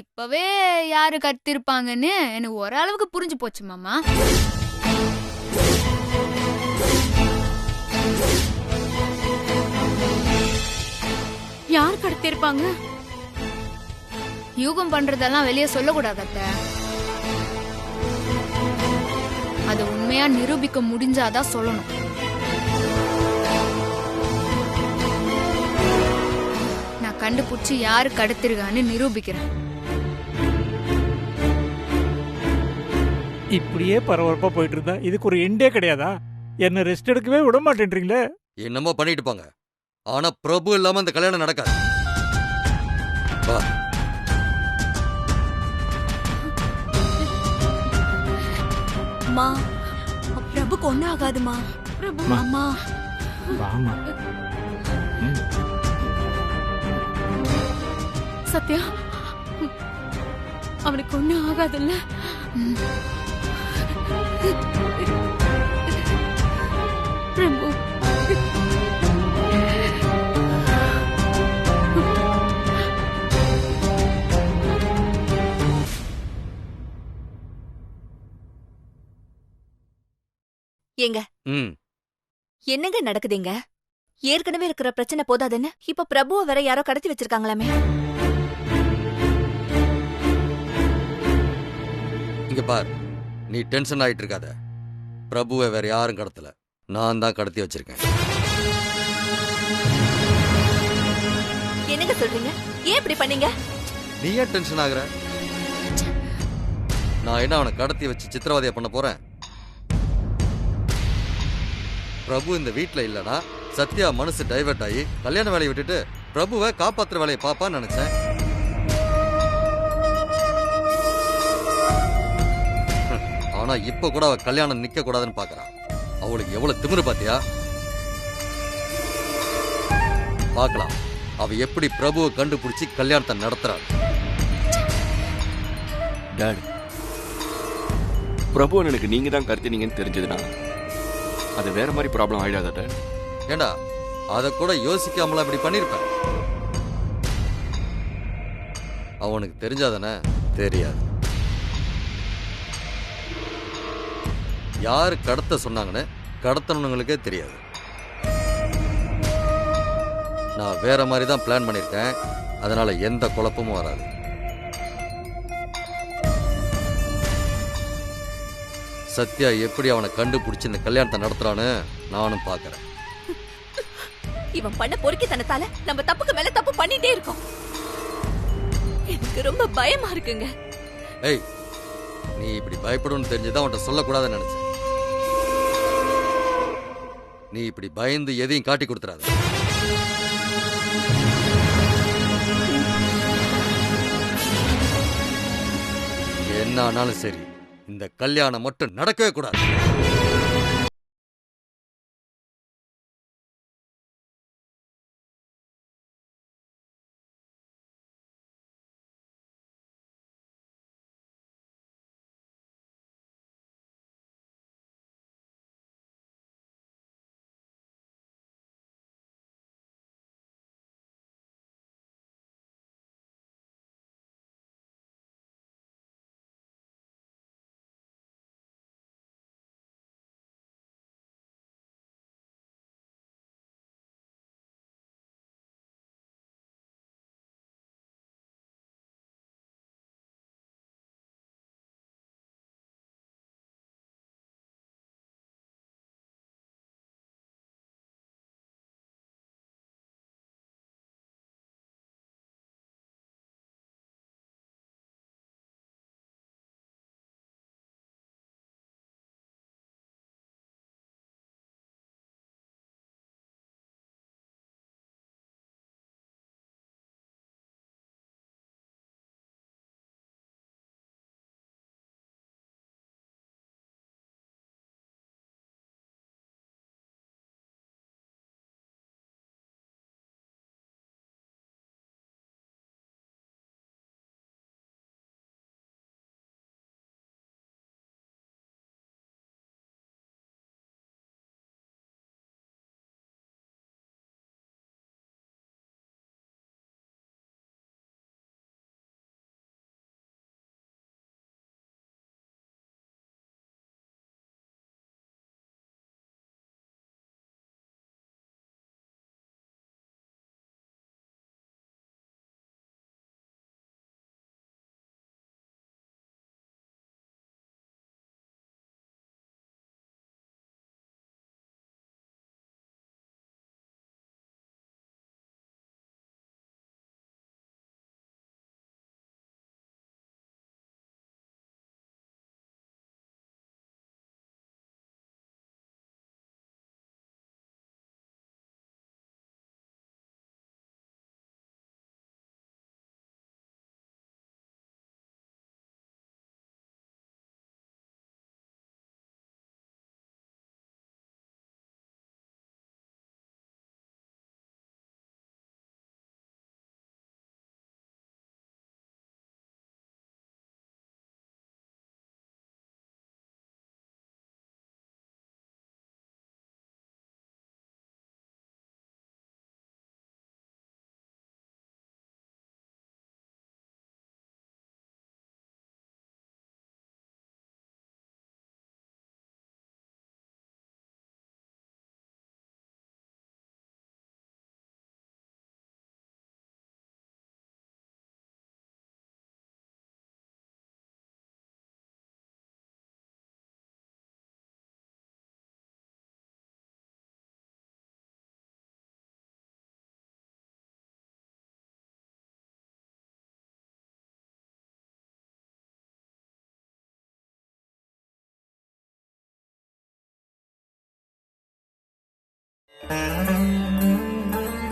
இப்பவே யாரு கத்திருப்பாங்கன்னு எனக்கு ஓரளவுக்கு புரிஞ்சு போச்சு மாமா. யார் கடத்திருப்பாங்க? யூகம் பண்றதெல்லாம் வெளியே சொல்லக்கூடாது அத்தை. அது உண்மையா நிரூபிக்க முடிஞ்சாதான் சொல்லணும். நான் கண்டுபிடிச்சு யாரு கடத்திருக்கான்னு நிரூபிக்கிறேன். இப்படியே பரபரப்பா போயிட்டு இருந்தா இதுக்கு ஒரு எண்டே கிடையாதா? என்ன ரெஸ்ட் எடுக்கவே விட மாட்டேன்றீங்களே. என்னமோ பண்ணிட்டு போங்க, ஆனா பிரபு இல்லாம அந்த கல்யாணம் நடக்காது. வா. அம்மா, பிரபுக்கு ஒன்னும் ஆகாதுமா. பிரபு அம்மா, வாமா. சத்யா, அவனுக்கு ஒன்னும் ஆகாதுல்ல? பிரபு, ஏங்க ம் என்னங்க நடக்குதுங்க? ஏற்கனவே இருக்கிற பிரச்சனை போதாதுன்னு இப்ப பிரபுவை வேற யாரோ கடத்தி வச்சிருக்காங்களாமே. இங்க பார், நீ டென்ஷன் ஆயிட்டு இருக்காத. பிரபுவை வேற யாரும் கடத்தல, நான் தான் கடத்தி வச்சிருக்கேன். என்னங்க சொல்றீங்க? ஏன் இப்படி பண்ணீங்க? நீ ஏன் டென்ஷன் ஆகுற? நான் என்ன அவனை கடத்தி வச்சு சித்திரவதையா பண்ண போறேன்? பிரபு இந்த வீட்டுல இல்லனா சத்யா மனசு டைவர்ட் ஆகி கல்யாண வேலையை விட்டுட்டு பிரபுவை காப்பாத்துற வேலையை பாப்பான்னு நினைச்சேன். ஆனா இப்ப கூட அவ கல்யாணம் நிக்க கூடாதுன்னு பாக்குறான். அவளுக்கு எவ்வளவு திமிரு பாத்தியா? பார்க்கலாம் அவ எப்படி பிரபுவை கண்டுபிடிச்சு கல்யாணத்தை நடத்துறாள். டாட், பிரபு எனக்கு நீங்க தான் கடத்தினீங்கன்னு தெரிஞ்சதுனா அது வேற மாதிரி ப்ராப்ளம் ஆயிடாதா டாட்? ஏண்டா அத கூட யோசிக்காமல இப்படி பண்ணிருப்பேன். அவனுக்கு தெரிஞ்சாதானே? தெரியாது. யாரு கடத்த சொன்னாங்கன்னு கடத்தணுங்களுக்கே தெரியாது. நான் வேற மாதிரி தான் பிளான் பண்ணிருக்கேன். அதனால எந்த குழப்பமும் வராது. சத்யா எப்படி அவனை கண்டுபிடிச்சு இந்த கல்யாணத்தை நடத்துறான்னு நானும் பாக்குறேன். இவன் பண்ண பொறுக்கித்தனத்தால நம்ம தப்புக்கு மேல தப்பு பண்ணிட்டே இருக்கோம். எனக்கு ரொம்ப பயமா இருக்குங்க. ஏய், நீ இப்படி பயப்படும்னு தெரிஞ்சுதான் அவன்கிட்ட சொல்லக்கூடாதுன்னு நினைச்சேன். நீ இப்படி பயந்து எதையும் காட்டி கொடுத்துறாத. என்ன ஆனாலும் சரி, இந்த கல்யாணம் மட்டும் நடக்கவே கூடாது.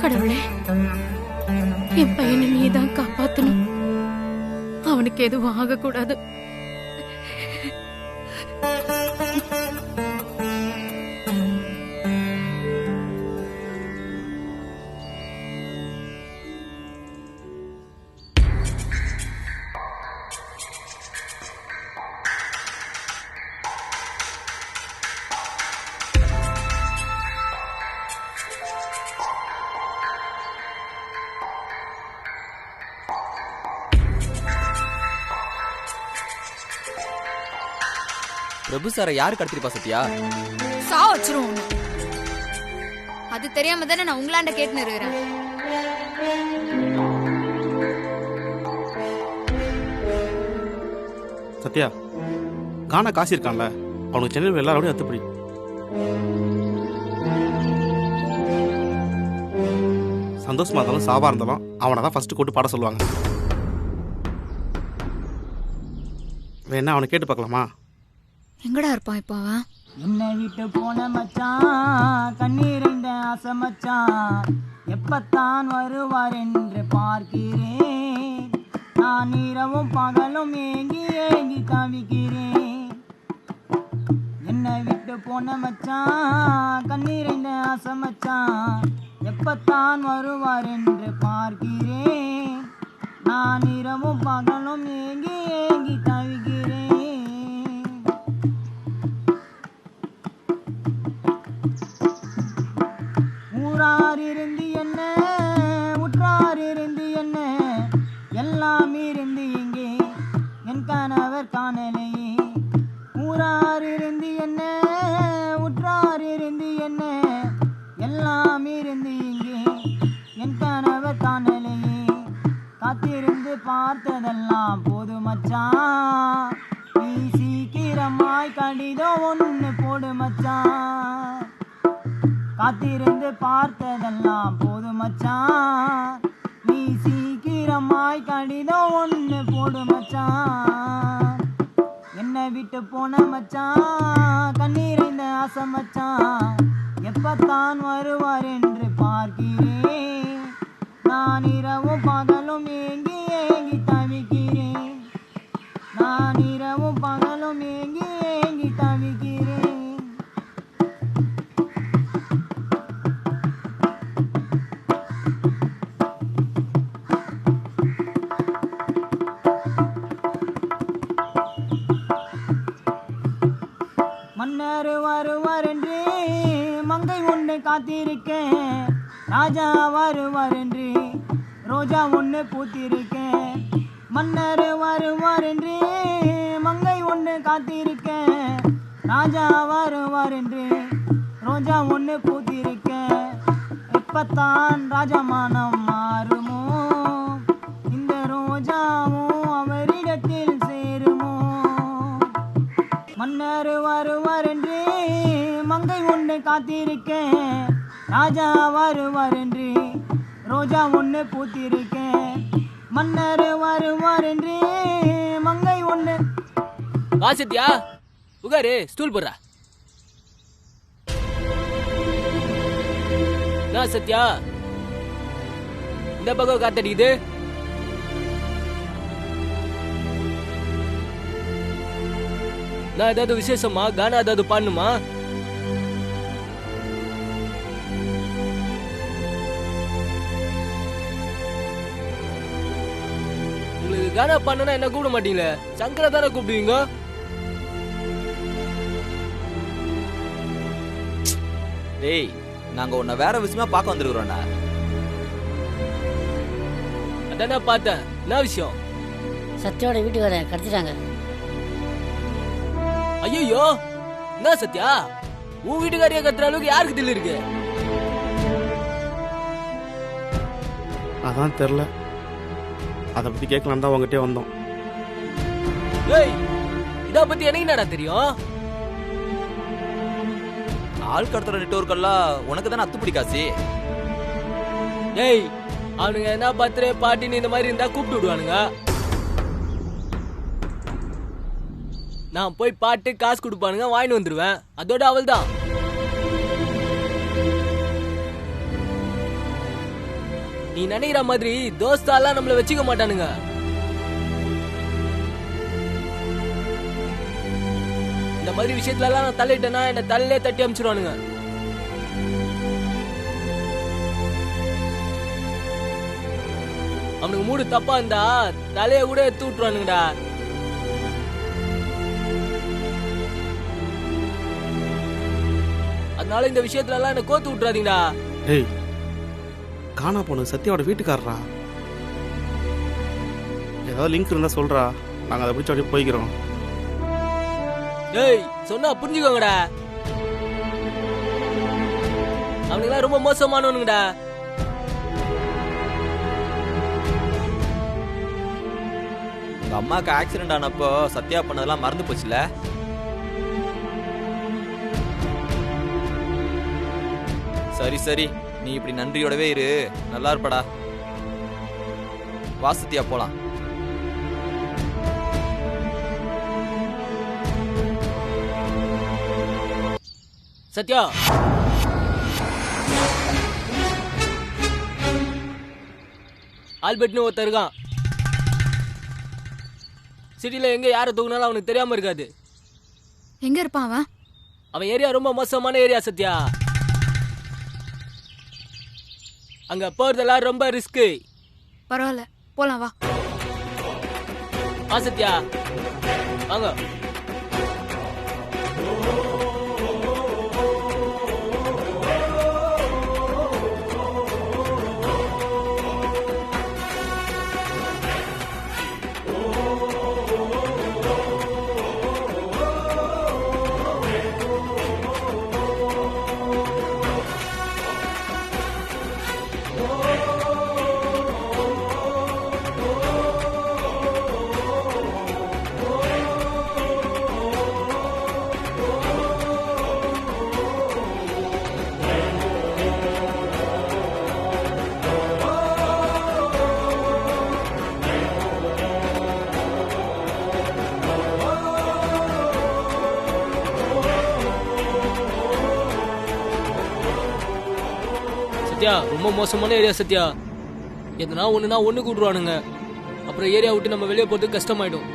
கடவுளே, என் பையனை நீதான் காப்பாத்தணும். அவனுக்கு எதுவும் ஆகக்கூடாது. பிரபு சாரை யாரு கடத்திருப்பா சத்யா? சா வச்சிரும் ஒண்ணு. அது தெரியாம தானே நான் உங்களாண்ட கேட்டுன்னு இருக்கிறேன். சத்யா, கானா காசு இருக்கான்ல, அவனுக்கு சென்னையில் எல்லாரோடையும் அத்துப்படி. சந்தோஷமா இருந்தாலும் சாவா இருந்தாலும் அவனை தான் ஃபர்ஸ்ட் கூட்டு பாட சொல்லுவாங்க. வேணா அவனை கேட்டு பார்க்கலாமா? எங்கடா இருப்பான் இப்போ அவன்? என்னை விட்டு போன மச்சான், கண்ணீரைந்த ஆசை மச்சான், எப்பத்தான் வருவார் என்று பார்க்கிறேன். நான் இரவும் பகலும் ஏங்கி ஏங்கி தவிக்கிறேன். என்னை விட்டு போன மச்சான், கண்ணீரைந்த ஆசை மச்சான், எப்பத்தான் வருவார் என்று பார்க்கிறேன். நான் இரவும் பகலும் ஏங்கி ஏங்கி தவிக்கிறேன். ஊரார் இருந்து என்ன, உற்றார் இருந்து என்ன, எல்லாம் இருந்து இங்கே என் கணவர் காணலையே. ஊரார் இருந்து என்ன, உற்றார் இருந்து என்ன, எல்லாம் இருந்து இங்கே என் கணவர் காணலையே. காத்திருந்து பார்த்ததெல்லாம் போது மச்சான், நீ சீக்கிரமாய் கடிதம் ஒன்று போடு மச்சான். காத்திருந்து பார்த்ததெல்லாம் போது மச்சான், நீ சீக்கிரமாய் கடிதம் ஒன்று போடு மச்சான். என்னை விட்டு போன மச்சான், கண்ணீரைந்த ஆசை மச்சான், எப்பத்தான் வருவார் என்று பார்க்கிறேன். நான் இரவும் பகலும் ஏங்கி ஏங்கி தவிக்கிறேன். நான் இரவும் பகலும் ஏங்கி ஏங்கி தவிக்கிறேன். மன்னர் வருவார் என்று மங்கை ஒன்று காத்திருக்கேன். ராஜா வருவார் என்று ரோஜா ஒன்று பூத்திருக்கேன். மன்னர் வருவார் என்று மங்கை ஒன்று காத்திருக்கேன். ராஜா வருவார் என்று ரோஜா ஒன்று பூத்திருக்கேன். எப்பத்தான் ராஜமானம் மாறுமோ, இந்த ரோஜாவும் அவரிடத்தில் சேருமோ. மன்னர் வருவார் என்று மங்கை ஒன்று காத்திருக்கேன். ராஜா வருவார் என்று ரோஜா ஒன்று பூத்திருக்கேன். மன்னர் வருவார் என்று மங்கை ஒன்று. வா சத்யா, உகாரு, ஸ்டூல் போடுறா. நான் சத்யா, இந்த பக்கம் காத்தடிக்குது. நான் ஏதாவது விசேஷமா, கானா ஏதாவது பாடணுமா? உங்களுக்கு கானா பண்ணனா என்ன கூப்பிட மாட்டீங்களே, சங்கரா தானே கூப்பிடுவீங்க. டேய், நாங்க உன்னை வேற விஷயமா பார்க்க வந்திருக்கிறோம்டா. அதானே பார்த்தேன். என்ன விஷயம்? சத்யாவோட வீட்டுக்காரன் கடத்திட்டாங்க. ஐயோ, என்ன சத்யா, உன் வீட்டுக்காரியா கத்துற அளவுக்கு யாருக்கு தில்லு இருக்கு? அதான் தெரில, அதை பற்றி கேட்கலாம் தான் உங்ககிட்டே வந்தோம். ஏய், இத பத்தி எனக்கு என்னடா தெரியும்? ஆள் கடத்துற நெட்வொர்க்கெல்லாம் உனக்கு தானே அத்துப்படி காசி. ஏய், அவனுங்க என்ன பர்த்டே பார்ட்டின்னு இந்த மாதிரி இருந்தா கூப்பிட்டு விடுவானுங்க. நான் போய் பாட்டு காசு கொடுப்பானுங்க, வாங்கிட்டு வந்துருவேன். அதோட அவள் தான். நீ நினைக்கிற மாதிரி தோஸ்தாலாம் நம்மள வச்சுக்க மாட்டானுங்க. இந்த மாதிரி விஷயத்துல எல்லாம் நான் தலையிட்டேன்னா என்ன தலையிலே தட்டி அமிச்சிருவானுங்க. அவனுக்கு மூடு தப்பா இருந்தா தலைய கூட எடுத்து விட்டுருவானுங்கடா. அதனால இந்த விஷயத்துல எல்லாம் என்ன கோத்து விட்டுறாதீங்கடா. ஏய், காணா போனது சத்யாவோட வீட்டுக்காரரா? ஏதாவது லிங்க் இருந்தா சொல்றா, நாங்க அதை பிடிச்ச அப்படியே போய்க்கிறோம். ஏய், சொன்னா புரிஞ்சுக்கோங்கடா. அவனுங்களாம் ரொம்ப மோசமானவனுங்கடா. உங்க அம்மாக்கு ஆக்சிடென்ட் ஆனப்போ சத்யா பண்ணதெல்லாம் மறந்து போச்சுல? சரி சரி, நீ இப்படி நன்றியோடவே இரு, நல்லா இருப்படா. வா சத்யா, போலாம். சத்யா, ஆல்பர்ட்னு ஒருத்தர் இருக்கான். சிட்டில எங்க யாரை தூக்குனாலும் அவனுக்கு தெரியாம இருக்காது. எங்க இருப்பான் அவன்? அவன் ஏரியா ரொம்ப மோசமான ஏரியா சத்யா. அங்க போறதெல்லாம் ரொம்ப ரிஸ்க். பரவாயில்ல, போலாம் வா. வா சத்யா, வாங்க. சத்யா, ரொம்ப மோசமான ஏரியா சத்யா. எதனா ஒண்ணு கூட்டுருவானுங்க. அப்புறம் ஏரியா விட்டு நம்ம வெளியே போறதுக்கு கஷ்டமாயிடும்.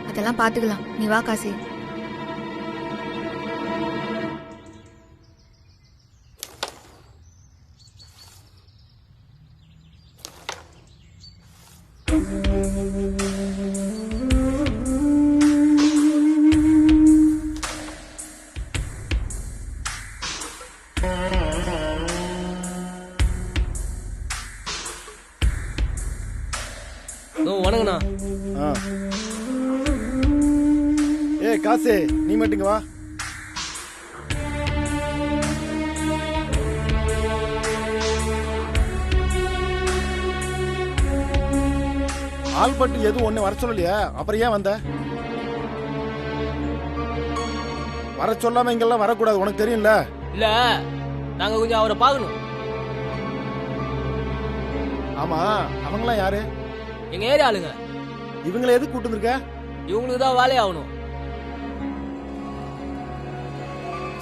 அதெல்லாம் பாத்துக்கலாம், நீ வா காசி. வணங்கண்ணா. ஏ காசு, நீ மட்டுங்க வா. ஆல்பர்ட் எதுவும் ஒண்ணு வர சொல்லலையா? அப்புறம் ஏன் வந்த? வர சொல்லாம இங்கெல்லாம் வரக்கூடாது, உனக்கு தெரியும்ல? இல்ல, நாங்க கொஞ்சம் அவரை பார்க்கணும். ஆமா, அவங்களாம் யாரு? எங்க ஏரியா ஆளுங்க. இவங்களை எதுக்கு கூட்டு வந்திருக்க? இவங்களுக்கு தான் வேலை ஆகணும்.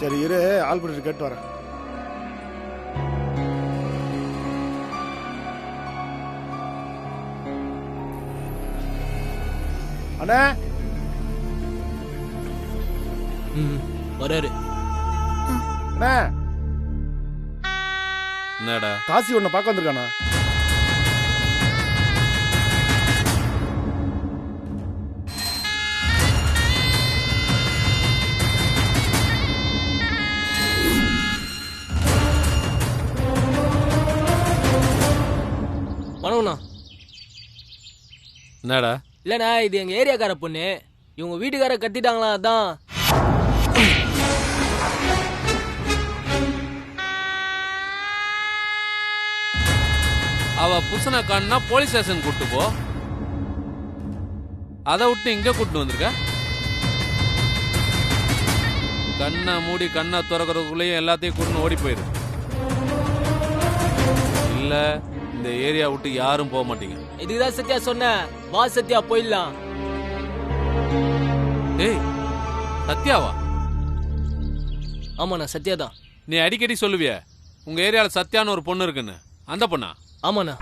சரி இரு, ஆல்பர்ட் கேட்டு வரேன். அண்ணா வராரு. அண்ணா, என்னடா காசி உன்னை பார்க்க வந்திருக்கானா? வணக்கண்ணா. என்னடா? இல்லண்ணா, இது எங்க ஏரியாக்கார பொண்ணு. இவங்க வீட்டுக்கார கத்திட்டாங்களா, அதான். அவ புருஷனை காணுனா போலீஸ் ஸ்டேஷன் கூட்டு போ. அதை விட்டு இங்க கூட்டு வந்திருக்க. கண்ணை மூடி கண்ணை திறக்கிறதுக்குள்ளேயும் எல்லாத்தையும் கூட்டு ஓடி போயிரு. இல்ல இந்த ஏரியா விட்டு யாரும் போக மாட்டீங்க. இதுதான் சத்யா சொன்ன. வா சத்யா, போயிடலாம். டேய், சத்யாவா? ஆமாண்ணா, சத்யா தான். நீ அடிக்கடி சொல்லுவிய உங்க ஏரியால சத்யான்னு ஒரு பொண்ணு இருக்குன்னு. அந்த பொண்ணா? ஆமாண்ணா.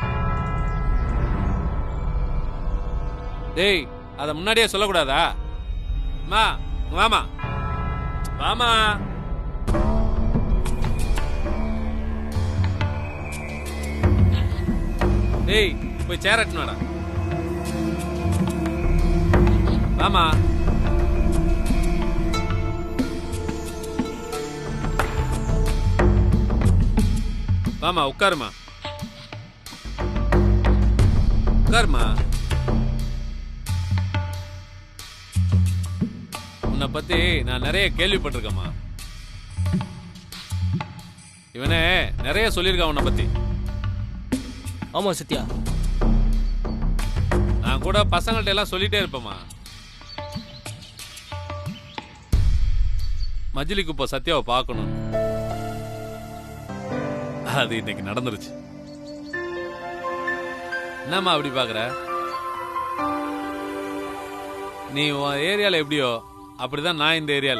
டேய் அத முன்னாடியே சொல்லக்கூடாதா? மா வாமா வாமா. டேய் போய் சேர் எட்டுனாடா. வாமா. வாமா உட்காருமா. உட்காருமா. உன்னை பத்தி நான் நிறைய கேள்விப்பட்டிருக்கேம்மா. இவனே நிறைய சொல்லியிருக்கான் உன்னை பத்தி. ஆமா சத்யா, நான் கூட பசங்கள்ட்ட எல்லாம் சொல்லிட்டே இருப்பேம்மா. மஜிலிக்கு இப்போ சத்யாவை பார்க்கணும். அது இன்னைக்கு நடந்துருச்சு. என்னம்மா அப்படி பாக்குற? நீ உன் ஏரியால எப்படியோ அப்படிதான் நான் இந்த ஏரியால.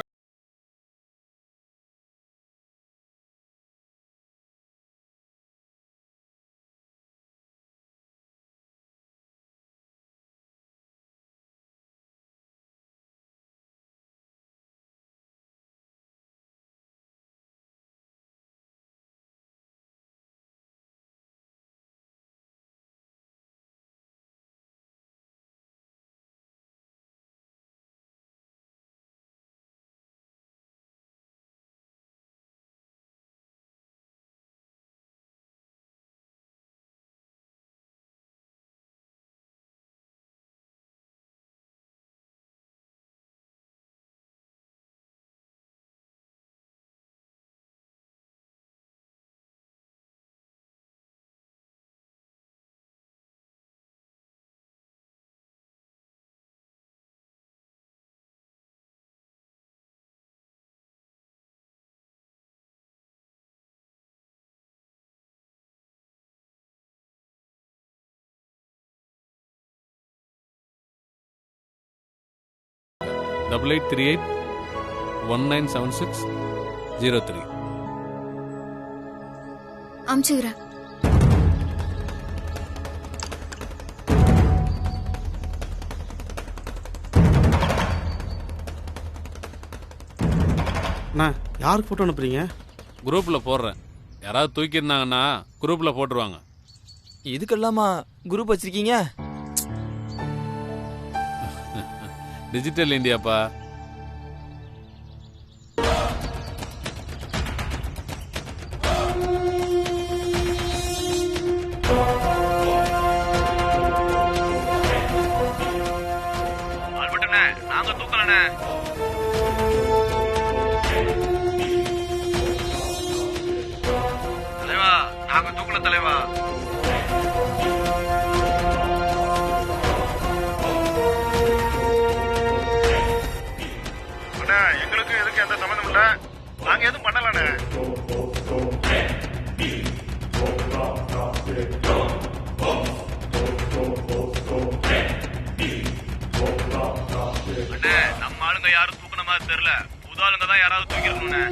டபுள் 8838197603. அமுச்சுக்கிறேன். அண்ணா யாருக்கு ஃபோட்டோ அனுப்புறீங்க? குரூப்ல போடுறேன். யாராவது தூக்கியிருந்தாங்கன்னா குரூப்ல போட்டுருவாங்க. இதுக்கெல்லாமா குரூப் வச்சிருக்கீங்க? டிஜிட்டல் இந்தியாப்பா. நாங்க தூக்கலண்ணே. தலைவா நாங்க தூக்கல தலைவா. எங்களுக்கு எதுக்கு எந்த சம்பந்தம் இல்ல. நாங்க எதுவும் பண்ணலண்ணே. அண்ணே நம்ம ஆளுங்க யாரும் தூக்குன மாதிரி தெரியல. புது ஆளுங்க தான் யாராவது தூக்கிருக்கணும்ண்ணே.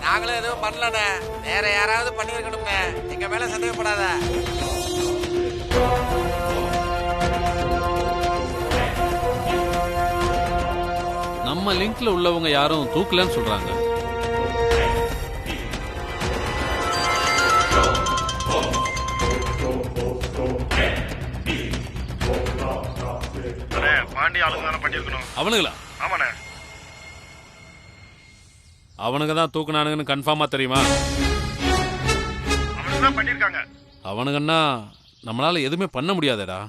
நாங்களும் எதுவும் பண்ணலண்ணே. வேற யாராவது பண்ணிருக்கணும்ண்ணே. எங்க மேல சந்தேகப்படாத. நம்ம லிங்க்ல உள்ளவங்க யாரும் தூக்கலன்னு சொல்றாங்க. பாண்டி ஆளுங்க தானே பண்ணிருக்கணும். அவனுங்களா? ஆமாண்ணே. அவனுங்க தான் தூக்குனானுங்கன்னு கன்ஃபார்மா தெரியுமா? அவனுங்க தான் பண்ணிருக்காங்க. அவனுங்கன்னா நம்மளால எதுவுமே பண்ண முடியாதடா.